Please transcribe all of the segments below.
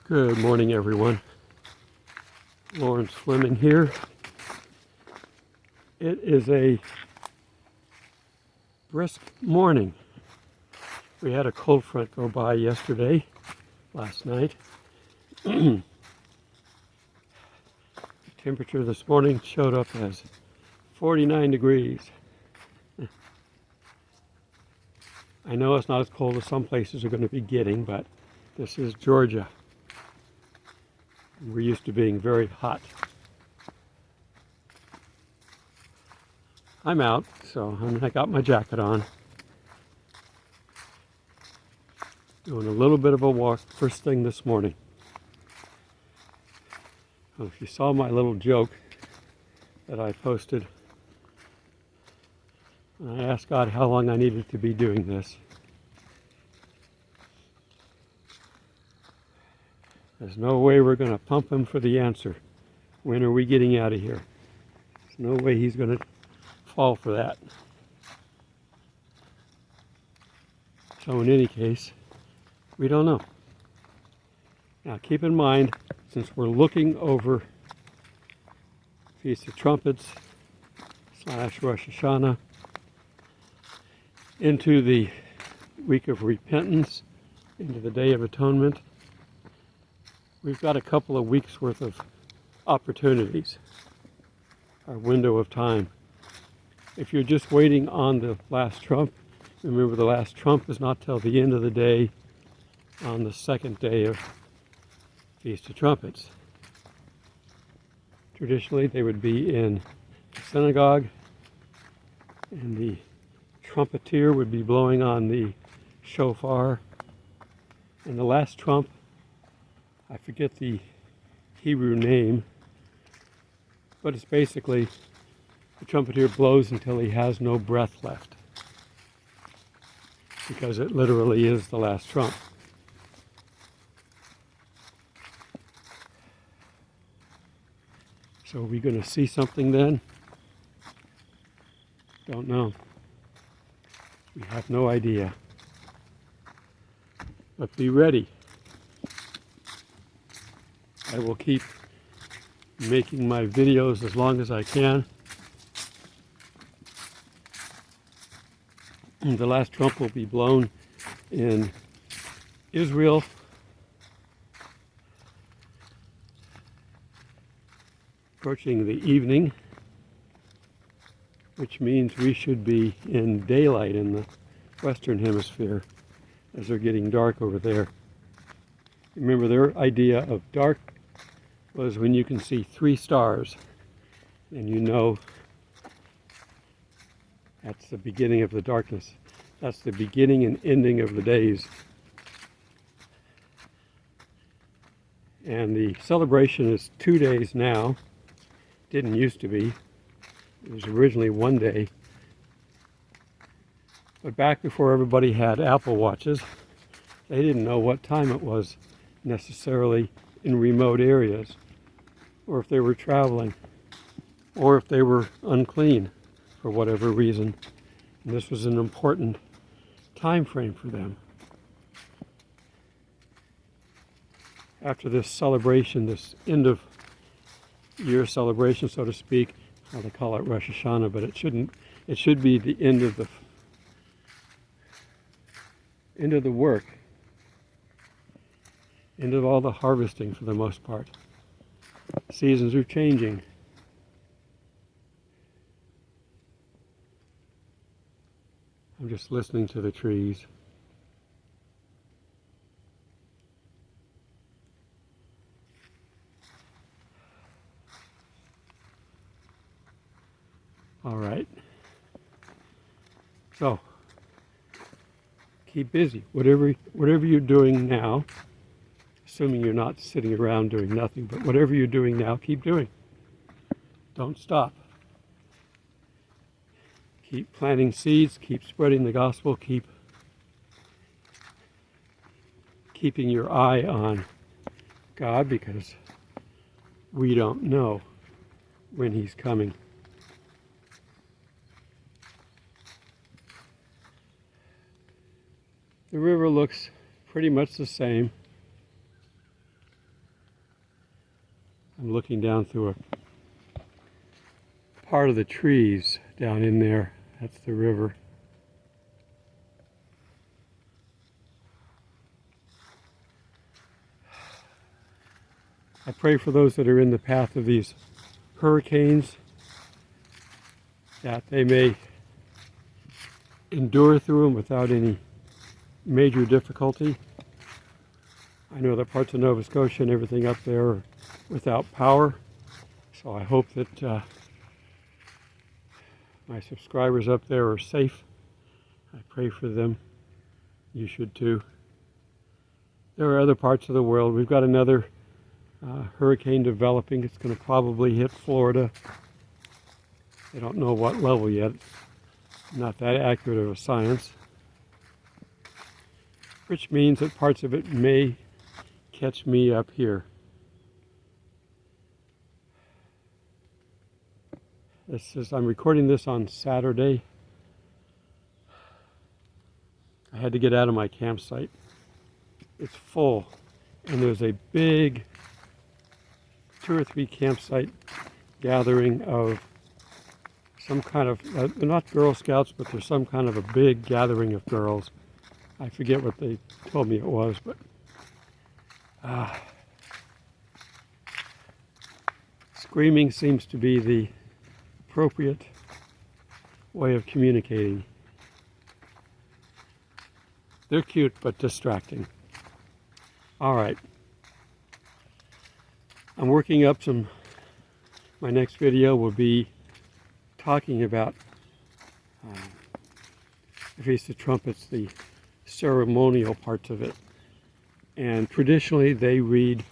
Good morning, everyone. Lawrence Fleming here. It is a brisk morning. We had a cold front go by last night. The temperature this morning showed up as 49 degrees. I know it's not as cold as some places are going to be getting, but this is Georgia. We're used to being very hot. I'm out, so I got my jacket on. Doing a little bit of a walk first thing this morning. Well, if you saw my little joke that I posted, I asked God how long I needed to be doing this. There's no way we're going to pump him for the answer. When are we getting out of here? There's no way he's going to fall for that. So in any case, we don't know. Now keep in mind, since we're looking over Feast of Trumpets / Rosh Hashanah into the week of repentance, into the Day of Atonement, we've got a couple of weeks worth of opportunities, our window of time. If you're just waiting on the last trump, remember the last trump is not till the end of the day on the second day of Feast of Trumpets. Traditionally, they would be in the synagogue, and the trumpeter would be blowing on the shofar, and the last trump, I forget the Hebrew name, but it's basically the trumpeter blows until he has no breath left, because it literally is the last trump. So are we going to see something then? Don't know. We have no idea. But be ready. I will keep making my videos as long as I can. The last trump will be blown in Israel, approaching the evening, which means we should be in daylight in the Western Hemisphere as they're getting dark over there. Remember, their idea of dark was when you can see 3 stars, and you know that's the beginning of the darkness. That's the beginning and ending of the days. And the celebration is 2 days now. Didn't used to be. It was originally 1 day. But back before everybody had Apple Watches, they didn't know what time it was necessarily in remote areas, or if they were traveling, or if they were unclean for whatever reason. And this was an important time frame for them. After this celebration, this end of year celebration, so to speak, how they call it Rosh Hashanah, but it should be the end of the work, end of all the harvesting for the most part. Seasons are changing. I'm just listening to the trees. All right. So, keep busy. Whatever you're doing now, assuming you're not sitting around doing nothing, but whatever you're doing now, keep doing. Don't stop. Keep planting seeds, keep spreading the gospel, keep keeping your eye on God, because we don't know when He's coming. The river looks pretty much the same. I'm looking down through a part of the trees down in there. That's the river. I pray for those that are in the path of these hurricanes, that they may endure through them without any major difficulty. I know that parts of Nova Scotia and everything up there are without power, so I hope that my subscribers up there are safe. I pray for them. You should too. There are other parts of the world. We've got another hurricane developing. It's going to probably hit Florida. They don't know what level yet. Not that accurate of a science. Which means that parts of it may catch me up here. I'm recording this on Saturday. I had to get out of my campsite. It's full, and there's a big 2 or 3 campsite gathering of some kind of, they're not Girl Scouts, but there's some kind of a big gathering of girls. I forget what they told me it was, but screaming seems to be the appropriate way of communicating. They're cute, but distracting. All right. I'm working up my next video will be talking about the Feast of Trumpets, the ceremonial parts of it. And traditionally they read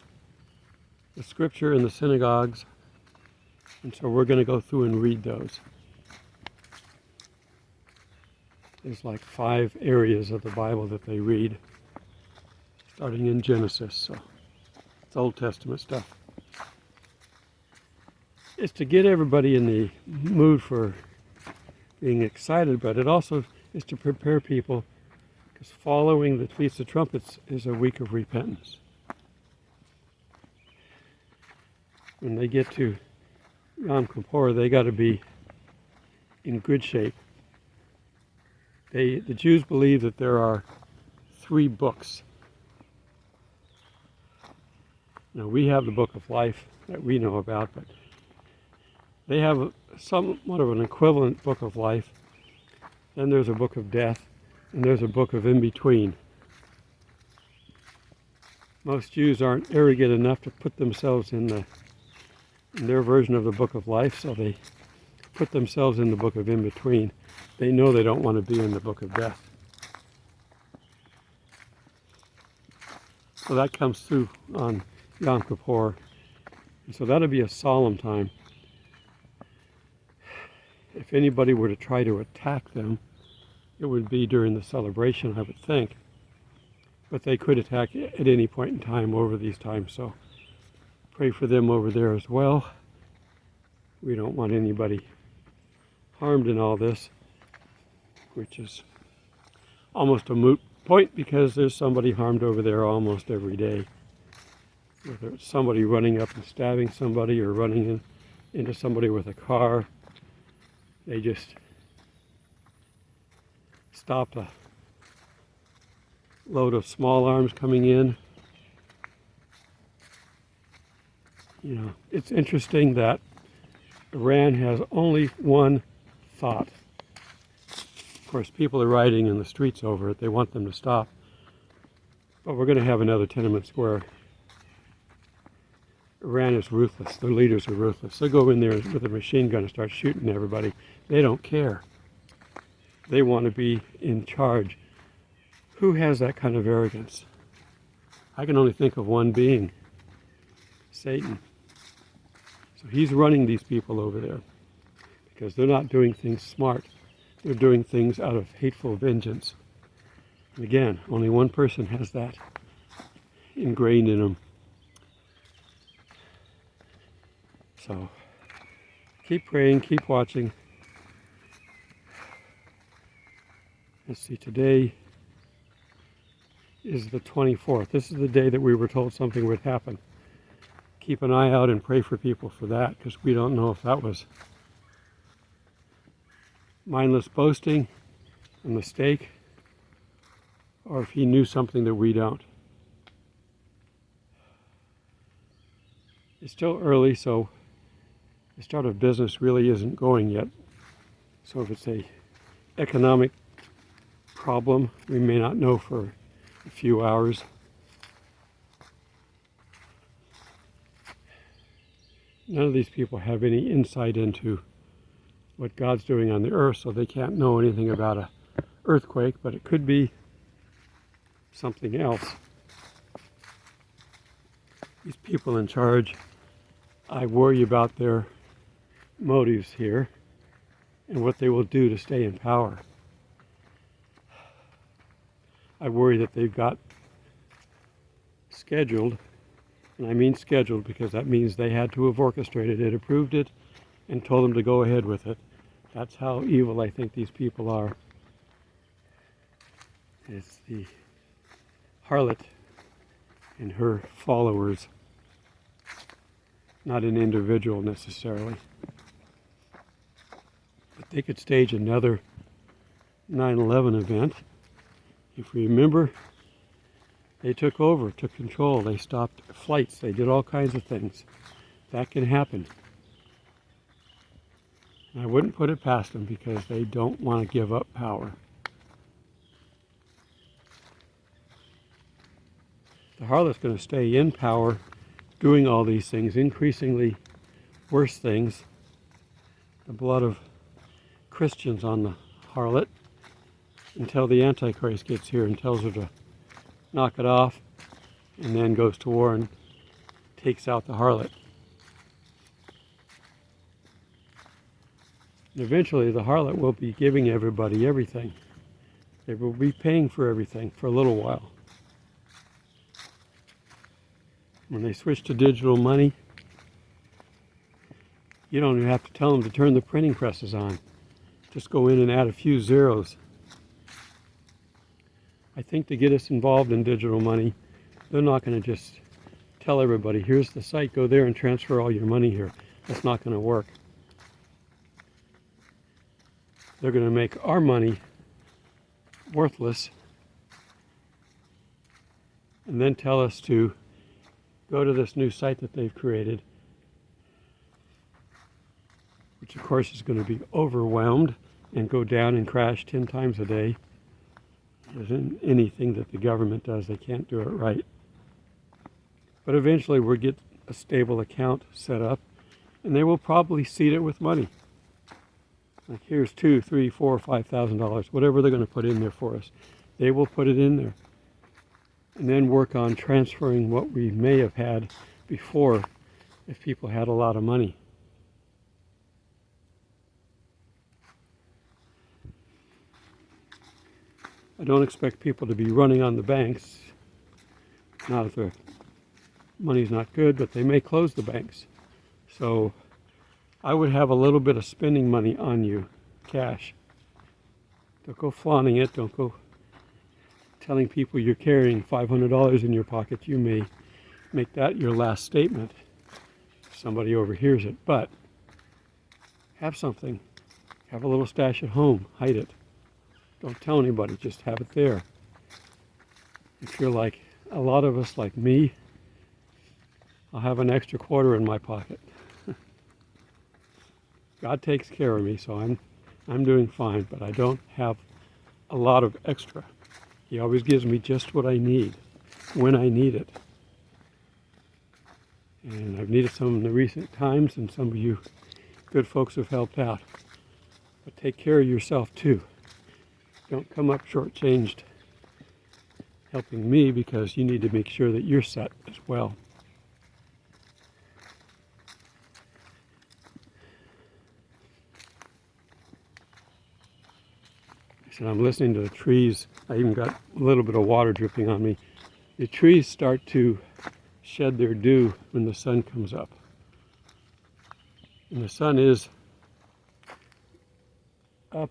the scripture in the synagogues, and so we're going to go through and read those. There's like 5 areas of the Bible that they read, starting in Genesis, so it's Old Testament stuff. It's to get everybody in the mood for being excited, but it also is to prepare people, because following the Feast of Trumpets is a week of repentance. When they get to Yom Kippur, they got to be in good shape. The Jews believe that there are 3 books. Now, we have the Book of Life that we know about, but they have somewhat of an equivalent Book of Life. Then there's a Book of Death, and there's a book of in-between. Most Jews aren't arrogant enough to put themselves in their version of the Book of Life, so they put themselves in the book of in-between. They know they don't want to be in the book of death. So that comes through on Yom Kippur. And so that'll be a solemn time. If anybody were to try to attack them, it would be during the celebration, I would think. But they could attack at any point in time over these times, so pray for them over there as well. We don't want anybody harmed in all this, which is almost a moot point because there's somebody harmed over there almost every day. Whether it's somebody running up and stabbing somebody or running into somebody with a car, they just stopped a load of small arms coming in. You know, it's interesting that Iran has only one thought. Of course, people are rioting in the streets over it. They want them to stop. But we're going to have another Tiananmen Square. Iran is ruthless. Their leaders are ruthless. They'll go in there with a machine gun and start shooting everybody. They don't care. They want to be in charge. Who has that kind of arrogance? I can only think of one being, Satan. So he's running these people over there because they're not doing things smart. They're doing things out of hateful vengeance. And again, only one person has that ingrained in them. So keep praying, keep watching. Let's see, today is the 24th. This is the day that we were told something would happen. keep an eye out and pray for people for that, because we don't know if that was mindless boasting, a mistake, or if he knew something that we don't. It's still early, so the start of business really isn't going yet. So if it's a economic problem, we may not know for a few hours. None of these people have any insight into what God's doing on the earth, so they can't know anything about an earthquake, but it could be something else. These people in charge, I worry about their motives here and what they will do to stay in power. I worry that they've got scheduled, and I mean scheduled because that means they had to have orchestrated it, approved it, and told them to go ahead with it. That's how evil I think these people are. It's the harlot and her followers, not an individual necessarily. But they could stage another 9/11 event. If we remember, they took over, took control, they stopped flights, they did all kinds of things. That can happen. And I wouldn't put it past them because they don't want to give up power. The harlot's going to stay in power, doing all these things, increasingly worse things. The blood of Christians on the harlot, until the Antichrist gets here and tells her to knock it off, and then goes to war and takes out the harlot. And eventually the harlot will be giving everybody everything. They will be paying for everything for a little while. When they switch to digital money, you don't even have to tell them to turn the printing presses on. Just go in and add a few zeros. I think to get us involved in digital money, they're not going to just tell everybody, here's the site, go there and transfer all your money here. That's not going to work. They're going to make our money worthless and then tell us to go to this new site that they've created, which of course is going to be overwhelmed and go down and crash 10 times a day. Isn't anything that the government does, they can't do it right. But eventually we'll get a stable account set up, and they will probably seed it with money. Like here's $2,000, $3,000, $4,000, $5,000, whatever they're going to put in there for us. They will put it in there. And then work on transferring what we may have had before if people had a lot of money. I don't expect people to be running on the banks, not if their money's not good, but they may close the banks. So I would have a little bit of spending money on you, cash. Don't go flaunting it, don't go telling people you're carrying $500 in your pocket. You may make that your last statement if somebody overhears it, but have something. Have a little stash at home, hide it. Don't tell anybody, just have it there. If you're like a lot of us, like me, I'll have an extra quarter in my pocket. God takes care of me, so I'm doing fine, but I don't have a lot of extra. He always gives me just what I need, when I need it. And I've needed some in the recent times, and some of you good folks have helped out. But take care of yourself too. Don't come up shortchanged helping me, because you need to make sure that you're set as well. I said I'm listening to the trees. I even got a little bit of water dripping on me. The trees start to shed their dew when the sun comes up. And the sun is up.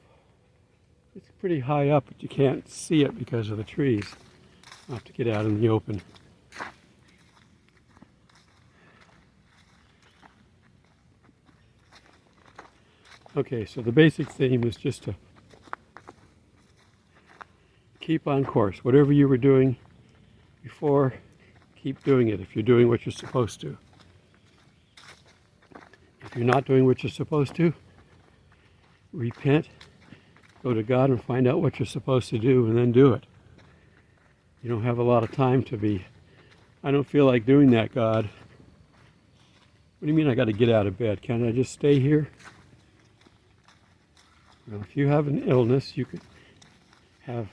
It's pretty high up, but you can't see it because of the trees. I'll have to get out in the open. Okay, so the basic theme is just to keep on course. Whatever you were doing before, keep doing it if you're doing what you're supposed to. If you're not doing what you're supposed to, repent, go to God and find out what you're supposed to do and then do it. You don't have a lot of time to be, I don't feel like doing that, God. What do you mean I got to get out of bed? Can't I just stay here? Well, if you have an illness, you could have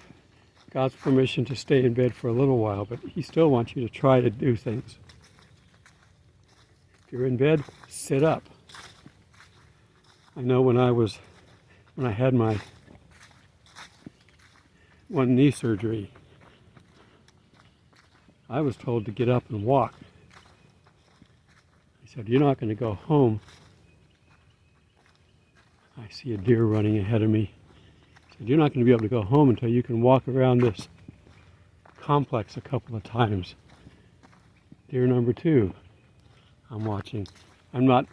God's permission to stay in bed for a little while, but He still wants you to try to do things. If you're in bed, sit up. I know when I had my one knee surgery, I was told to get up and walk. He said, "You're not going to go home." I see a deer running ahead of me. He said, "You're not going to be able to go home until you can walk around this complex a couple of times." Deer number 2, I'm watching. I'm not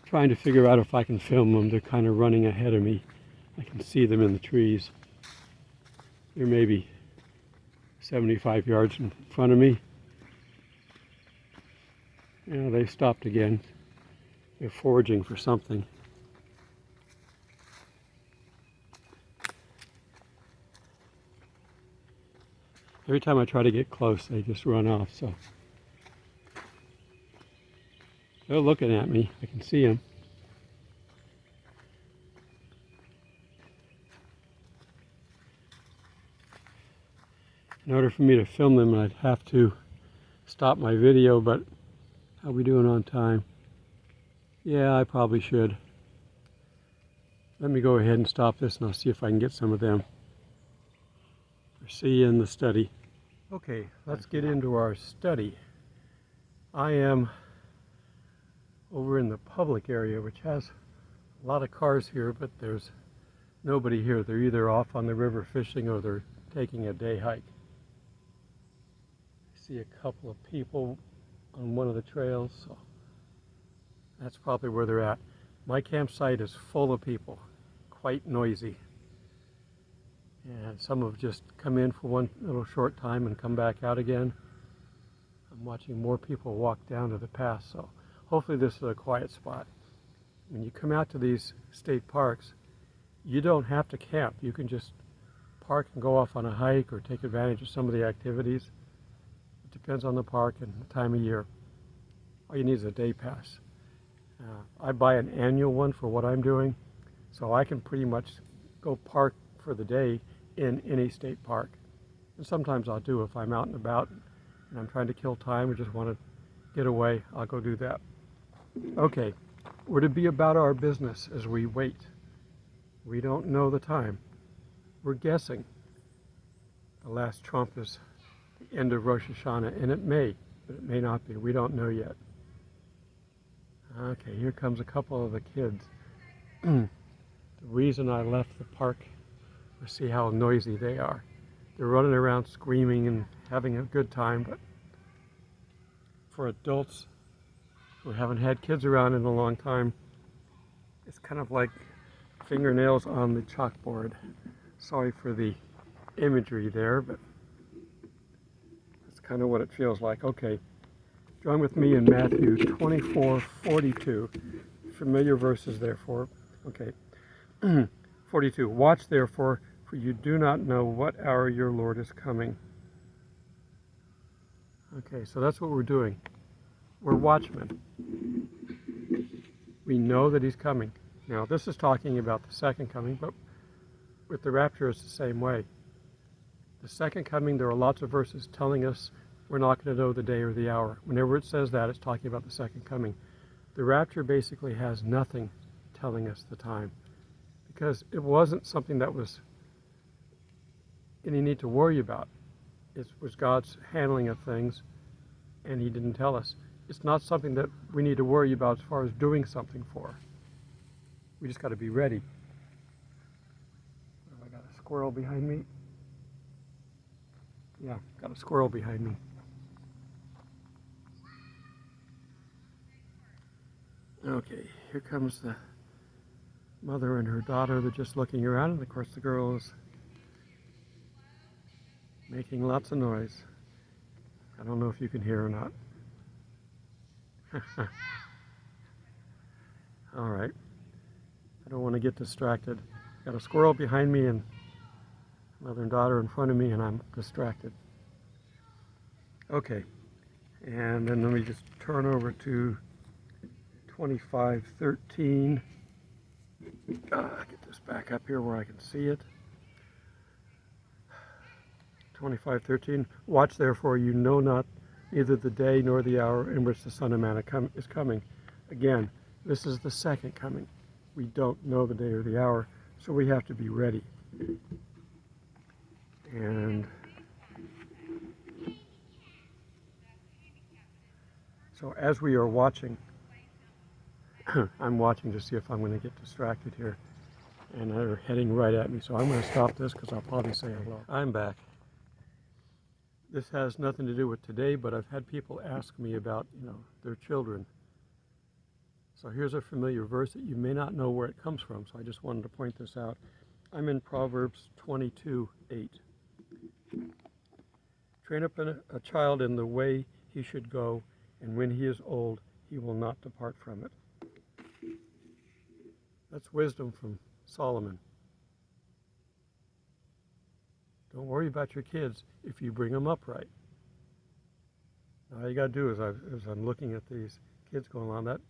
trying to figure out if I can film them. They're kind of running ahead of me. I can see them in the trees. They're maybe 75 yards in front of me. You know, they've stopped again. They're foraging for something. Every time I try to get close, they just run off, so. They're looking at me. I can see them. In order for me to film them, I'd have to stop my video, but how are we doing on time? Yeah, I probably should. Let me go ahead and stop this and I'll see if I can get some of them. See you in the study. Okay, let's get into our study. I am over in the public area, which has a lot of cars here, but there's nobody here. They're either off on the river fishing or they're taking a day hike. I see a couple of people on one of the trails, so that's probably where they're at. My campsite is full of people, quite noisy. And some have just come in for one little short time and come back out again. I'm watching more people walk down to the pass, so hopefully this is a quiet spot. When you come out to these state parks, you don't have to camp. You can just park and go off on a hike or take advantage of some of the activities. It depends on the park and the time of year. All you need is a day pass. I buy an annual one for what I'm doing, so I can pretty much go park for the day in any state park. And sometimes I'll do, if I'm out and about and I'm trying to kill time or just want to get away, I'll go do that. Okay, we're to be about our business as we wait. We don't know the time. We're guessing. The last trump is the end of Rosh Hashanah, and it may, but it may not be. We don't know yet. Okay, here comes a couple of the kids. The reason I left the park was to see how noisy they are. They're running around screaming and having a good time, but for adults who haven't had kids around in a long time, it's kind of like fingernails on the chalkboard. Sorry for the imagery there, but that's kind of what it feels like. Okay, join with me in Matthew 24:42. Familiar verses, therefore. Okay, 42. Watch, therefore, for you do not know what hour your Lord is coming. Okay, so that's what we're doing. We're watchmen. We know that He's coming. Now, this is talking about the second coming, but with the rapture, it's the same way. The second coming, there are lots of verses telling us we're not going to know the day or the hour. Whenever it says that, it's talking about the second coming. The rapture basically has nothing telling us the time, because it wasn't something that was any need to worry about. It was God's handling of things, and He didn't tell us. It's not something that we need to worry about as far as doing something for. We just got to be ready. Oh, I got a squirrel behind me. Yeah, got a squirrel behind me. Okay, here comes the Mother and her daughter, they're just looking around, and of course the girl is making lots of noise. I don't know if you can hear or not. All right. I don't want to get distracted. Got a squirrel behind me and mother and daughter in front of me, and I'm distracted. Okay. And then let me just turn over to 25:13. Get this back up here where I can see it. 25:13. Watch therefore, you know not neither the day nor the hour in which the Son of Man is coming. Again, this is the second coming. We don't know the day or the hour, so we have to be ready. And so as we are watching, I'm watching to see if I'm going to get distracted here. And they're heading right at me, so I'm going to stop this because I'll probably say hello. I'm back. This has nothing to do with today, but I've had people ask me about, their children. So here's a familiar verse that you may not know where it comes from, so I just wanted to point this out. I'm in Proverbs 22:8. Train up a child in the way he should go, and when he is old, he will not depart from it. That's wisdom from Solomon. Don't worry about your kids if you bring them up right. All you got to do is, as I'm looking at these kids going on, that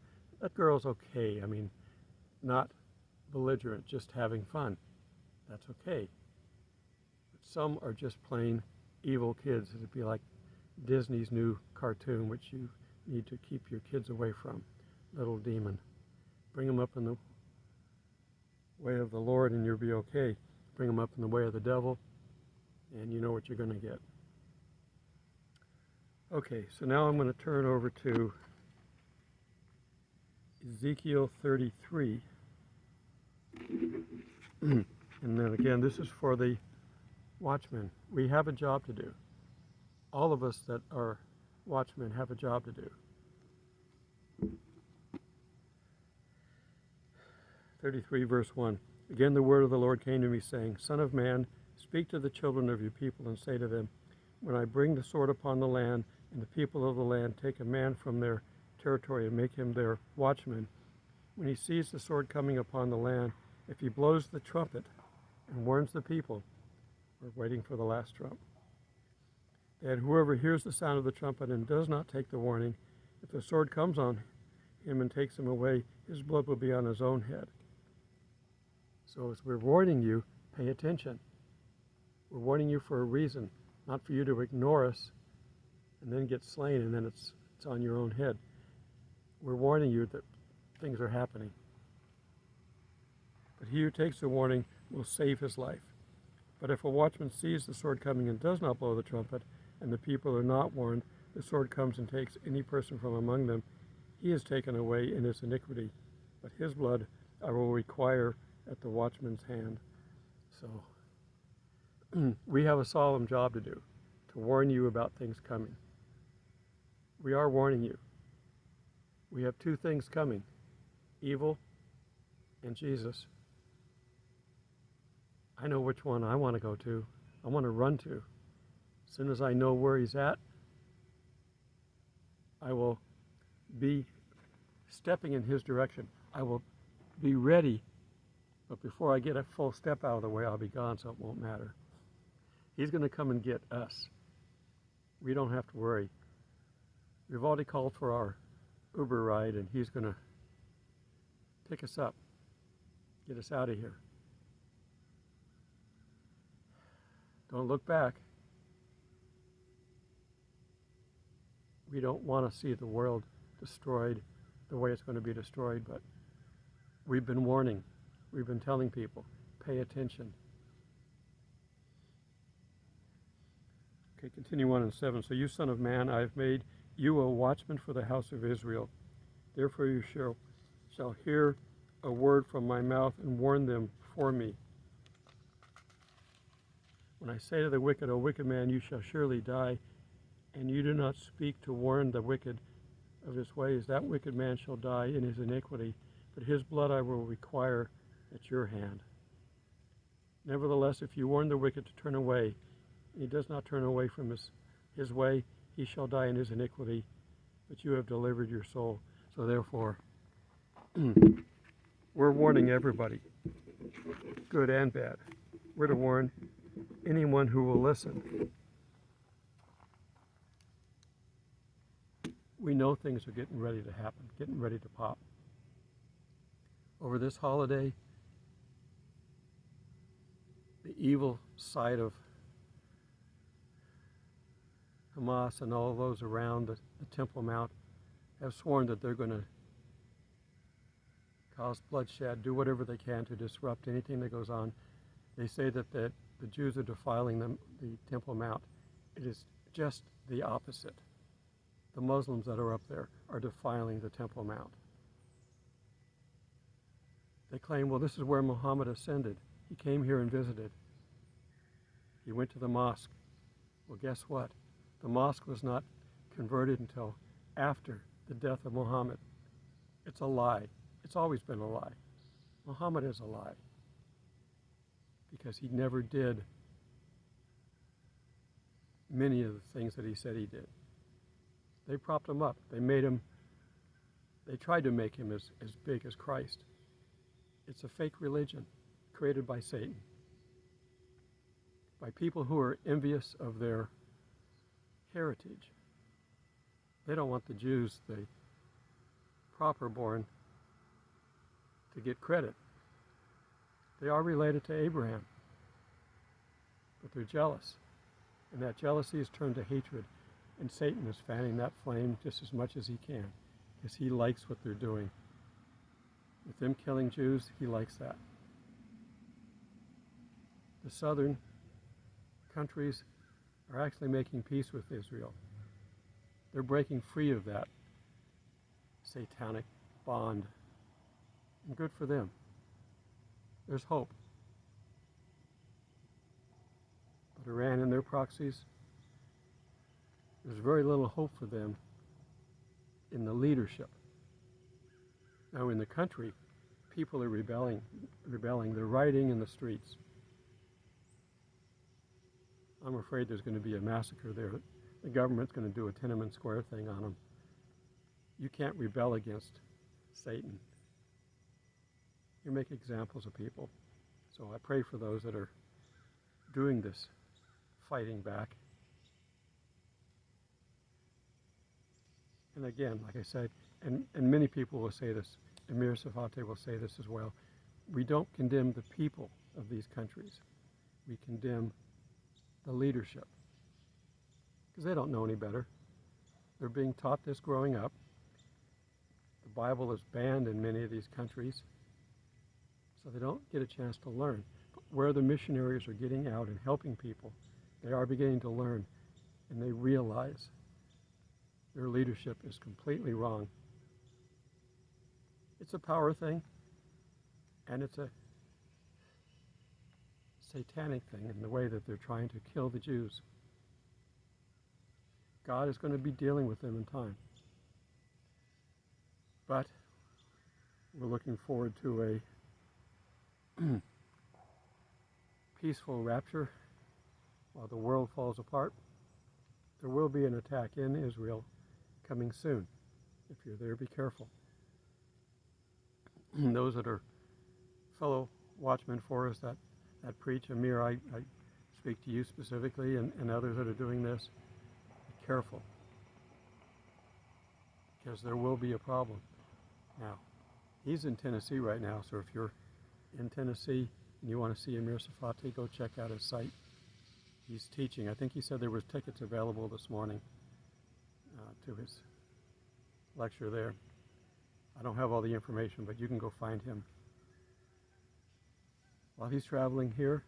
girl's okay. I mean, not belligerent, just having fun. That's okay. But some are just plain evil kids. It'd be like Disney's new cartoon, which you need to keep your kids away from. Little demon. Bring them up in the way of the Lord and you'll be okay. Bring them up in the way of the devil, and you know what you're going to get. Okay, so now I'm going to turn over to Ezekiel 33. And then again, this is for the watchmen. We have a job to do. All of us that are watchmen have a job to do. 33 verse 1. Again the word of the Lord came to me, saying, Son of man, speak to the children of your people and say to them, when I bring the sword upon the land, and the people of the land take a man from their territory and make him their watchman, when he sees the sword coming upon the land, if he blows the trumpet and warns the people, we're waiting for the last trump, and whoever hears the sound of the trumpet and does not take the warning, if the sword comes on him and takes him away, his blood will be on his own head. So as we're warning you, pay attention. We're warning you for a reason, not for you to ignore us and then get slain and then it's on your own head. We're warning you that things are happening. But he who takes the warning will save his life. But if a watchman sees the sword coming and does not blow the trumpet, and the people are not warned, the sword comes and takes any person from among them, he is taken away in his iniquity. But his blood I will require at the watchman's hand. So we have a solemn job to do, to warn you about things coming. We are warning you. We have two things coming, evil and Jesus. I know which one I want to go to. I want to run to. As soon as I know where he's at, I will be stepping in his direction. I will be ready, but before I get a full step out of the way, I'll be gone, so it won't matter. He's going to come and get us. We don't have to worry. We've already called for our Uber ride, and he's going to pick us up, get us out of here. Don't look back. We don't want to see the world destroyed the way it's going to be destroyed, but we've been warning. We've been telling people, pay attention. Okay, continue on in 7. So you, son of man, I have made you a watchman for the house of Israel. Therefore you shall hear a word from my mouth and warn them for me. When I say to the wicked, O wicked man, you shall surely die, and you do not speak to warn the wicked of his ways, that wicked man shall die in his iniquity, but his blood I will require at your hand. Nevertheless, if you warn the wicked to turn away, and he does not turn away from his way, he shall die in his iniquity, but you have delivered your soul. So therefore, we're warning everybody, good and bad. We're to warn anyone who will listen. We know things are getting ready to happen, getting ready to pop. Over this holiday, the evil side of Hamas and all those around the Temple Mount have sworn that they're going to cause bloodshed, do whatever they can to disrupt anything that goes on. They say that the Jews are defiling the Temple Mount. It is just the opposite. The Muslims that are up there are defiling the Temple Mount. They claim, well, this is where Muhammad ascended. He came here and visited. He went to the mosque. Well, guess what? The mosque was not converted until after the death of Muhammad. It's a lie. It's always been a lie. Muhammad is a lie because he never did many of the things that he said he did. They propped him up. They tried to make him as big as Christ. It's a fake religion created by Satan, by people who are envious of their heritage. They don't want the Jews, the proper born, to get credit. They are related to Abraham, but they're jealous. And that jealousy is turned to hatred. And Satan is fanning that flame just as much as he can, because he likes what they're doing. With them killing Jews, he likes that. The southern countries are actually making peace with Israel. They're breaking free of that satanic bond. And good for them. There's hope. But Iran and their proxies, there's very little hope for them in the leadership. Now in the country, people are rebelling. They're rioting in the streets. I'm afraid there's going to be a massacre there. The government's going to do a Tiananmen Square thing on them. You can't rebel against Satan. You make examples of people. So I pray for those that are doing this fighting back. And again, like I said, and many people will say this, Emir Safate will say this as well, we don't condemn the people of these countries. We condemn the leadership. Because they don't know any better. They're being taught this growing up. The Bible is banned in many of these countries, so they don't get a chance to learn. But where the missionaries are getting out and helping people, they are beginning to learn, and they realize their leadership is completely wrong. It's a power thing, and it's a satanic thing in the way that they're trying to kill the Jews. God is going to be dealing with them in time. But we're looking forward to a peaceful rapture while the world falls apart. There will be an attack in Israel coming soon. If you're there, be careful. Those that are fellow watchmen for us that preach, Amir, I speak to you specifically, and others that are doing this, be careful, because there will be a problem. Now, he's in Tennessee right now, so if you're in Tennessee and you want to see Amir Safate, go check out his site. He's teaching. I think he said there was tickets available this morning to his lecture there. I don't have all the information, but you can go find him. While he's traveling here,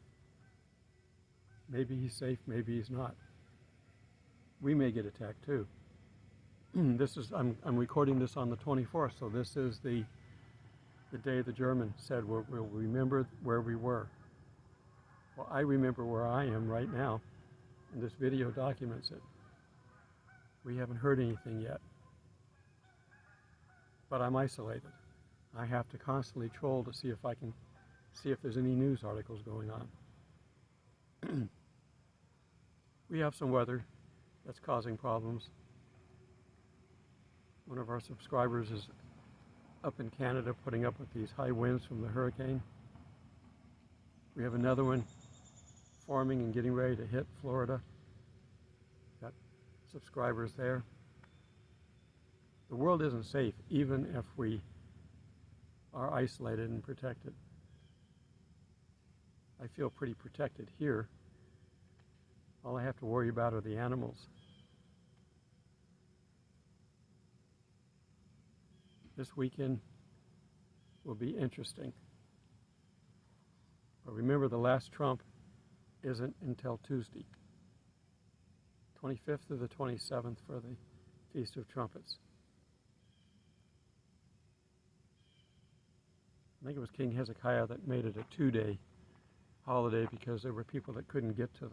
maybe he's safe, maybe he's not. We may get attacked too. I'm recording this on the 24th, so this is the day the German said we'll remember where we were. Well, I remember where I am right now, and this video documents it. We haven't heard anything yet, but I'm isolated. I have to constantly troll to see if I can see if there's any news articles going on. We have some weather that's causing problems. One of our subscribers is up in Canada putting up with these high winds from the hurricane. We have another one forming and getting ready to hit Florida. Got subscribers there. The world isn't safe even if we are isolated and protected. I feel pretty protected here. All I have to worry about are the animals. This weekend will be interesting. But remember, the last trump isn't until Tuesday, 25th to the 27th for the Feast of Trumpets. I think it was King Hezekiah that made it a 2-day holiday because there were people that couldn't get to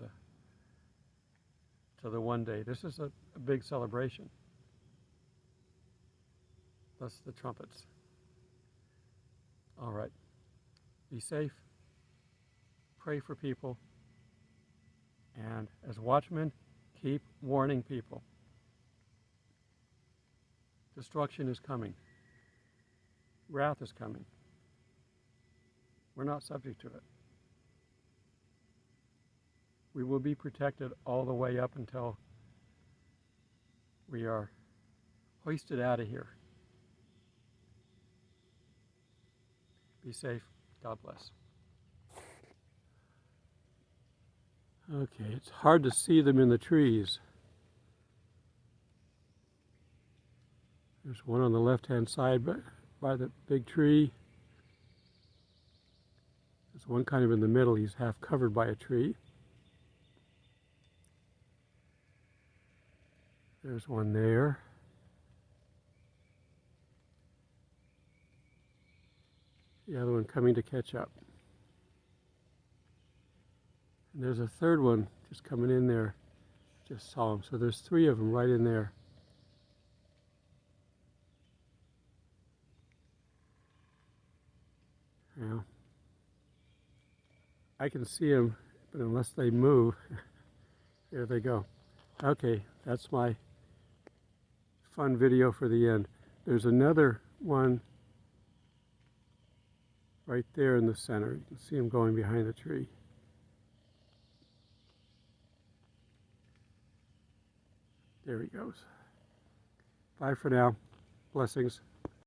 the 1 day. This is a big celebration. Thus the trumpets. All right. Be safe. Pray for people. And as watchmen, keep warning people. Destruction is coming. Wrath is coming. We're not subject to it. We will be protected all the way up until we are hoisted out of here. Be safe. God bless. Okay, it's hard to see them in the trees. There's one on the left-hand side by the big tree. There's one kind of in the middle. He's half covered by a tree. There's one there. The other one coming to catch up. And there's a third one just coming in there. Just saw him. So there's 3 of them right in there. Now, I can see them, but unless they move, there they go. Okay, that's my fun video for the end. There's another one right there in the center. You can see him going behind the tree. There he goes. Bye for now. Blessings.